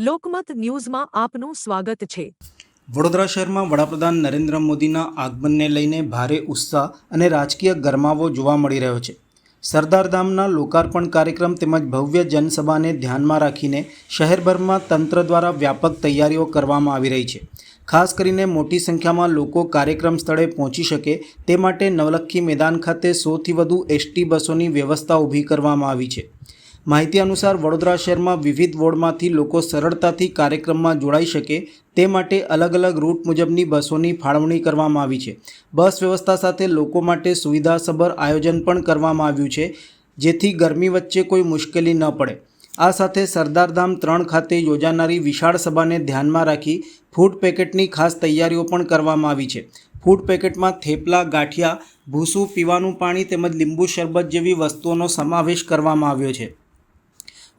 લોકમત ન્યૂઝમાં આપનું સ્વાગત છે। વડોદરા શહેરમાં વડાપ્રધાન નરેન્દ્ર મોદીના આગમનને લઈને ભારે ઉત્સાહ અને રાજકીય ગરમાવો જોવા મળી રહ્યો છે। સરદાર ધામના લોકાર્પણ કાર્યક્રમ તેમજ ભવ્ય જનસભાને ધ્યાનમાં રાખીને શહેરભરમાં તંત્ર દ્વારા વ્યાપક તૈયારીઓ કરવામાં આવી રહી છે। ખાસ કરીને મોટી સંખ્યામાં લોકો કાર્યક્રમ સ્થળે પહોંચી શકે તે માટે નવલખી મેદાન ખાતે 100થી વધુ એસટી બસોની વ્યવસ્થા ઊભી કરવામાં આવી છે। માહિતી અનુસાર વડોદરા શહેરમાં વિવિધ વોર્ડમાંથી લોકો સરળતાથી કાર્યક્રમમાં જોડાઈ શકે તે માટે અલગ અલગ રૂટ મુજબની બસોની ફાળવણી કરવામાં આવી છે। બસ વ્યવસ્થા સાથે લોકો માટે સુવિધાસભર આયોજન પણ કરવામાં આવ્યું છે, જેથી ગરમી વચ્ચે કોઈ મુશ્કેલી ન પડે। આ સાથે સરદારધામ 3 ખાતે યોજાનારી વિશાળ સભાને ધ્યાનમાં રાખી ફૂડ પેકેટની ખાસ તૈયારીઓ પણ કરવામાં આવી છે। ફૂડ પેકેટમાં થેપલા, ગાંઠિયા, ભૂસું, પીવાનું પાણી તેમજ લીંબુ શરબત જેવી વસ્તુઓનો સમાવેશ કરવામાં આવ્યો છે।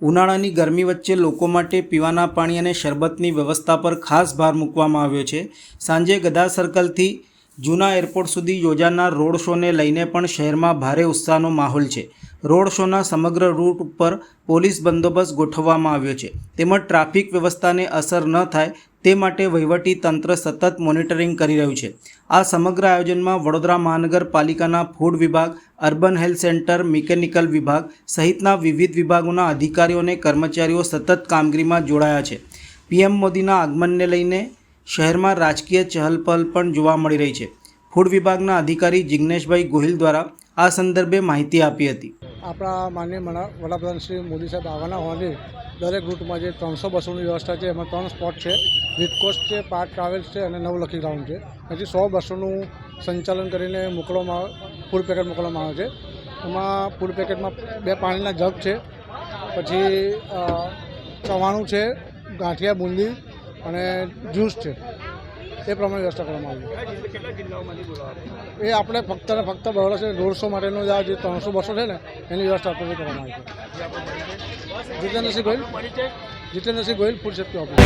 ઉનાળાની ગરમી વચ્ચે લોકો માટે પીવાના પાણી અને શરબતની વ્યવસ્થા પર ખાસ ભાર મૂકવામાં આવ્યો છે। સાંજે ગદા સર્કલથી જૂના એરપોર્ટ સુધી યોજાનાર રોડ શોને લઈને પણ શહેરમાં ભારે ઉત્સાહનો માહોલ છે। રોડ શોના સમગ્ર રૂટ ઉપર પોલીસ બંદોબસ્ત ગોઠવવામાં આવ્યો છે, તેમજ ટ્રાફિક વ્યવસ્થાને અસર ન થાય તે માટે વહીવટી તંત્ર સતત મોનિટરિંગ કરી રહ્યું છે। આ સમગ્ર આયોજનમાં વડોદરા મહાનગરપાલિકાના ફૂડ વિભાગ, અર્બન હેલ્થ સેન્ટર, મિકેનિકલ વિભાગ સહિતના વિવિધ વિભાગોના અધિકારીઓ અને કર્મચારીઓ સતત કામગીરીમાં જોડાયા છે। પીએમ મોદીના આગમનને લઈને શહેરમાં રાજકીય ચહલપહલ પણ જોવા મળી રહી છે। ફૂડ વિભાગના અધિકારી જિગ્નેશભાઈ ગોહિલ દ્વારા આ સંદર્ભે માહિતી આપી હતી। આપણા માનનીય વડાપ્રધાન શ્રી મોદી સાહેબ આવવાના હોવાથી દરેક રૂટમાં જે 300 બસોની વ્યવસ્થા છે, એમાં 3 સ્પોટ છે, વિથકોસ્ટ છે, પાર્ક ટ્રાવેલ્સ છે અને નવલખી ગ્રાઉન્ડ છે। હજી 100 બસોનું સંચાલન કરીને ફૂડ પેકેટ મોકલવામાં આવે છે। એમાં ફૂડ પેકેટમાં 2 પાણીના જગ છે, પછી ચવાણું છે, ગાંઠિયા, બુંદી અને જ્યુસ છે, એ પ્રમાણે વ્યવસ્થા કરવામાં આવી છે। એ આપણે ફક્ત બરોડા છે રોડ શો માટેનો જે 300 બસો છે ને, એની વ્યવસ્થા અત્યારે કરવામાં આવી છે। Jitendrasinh Gohil, food safety officer.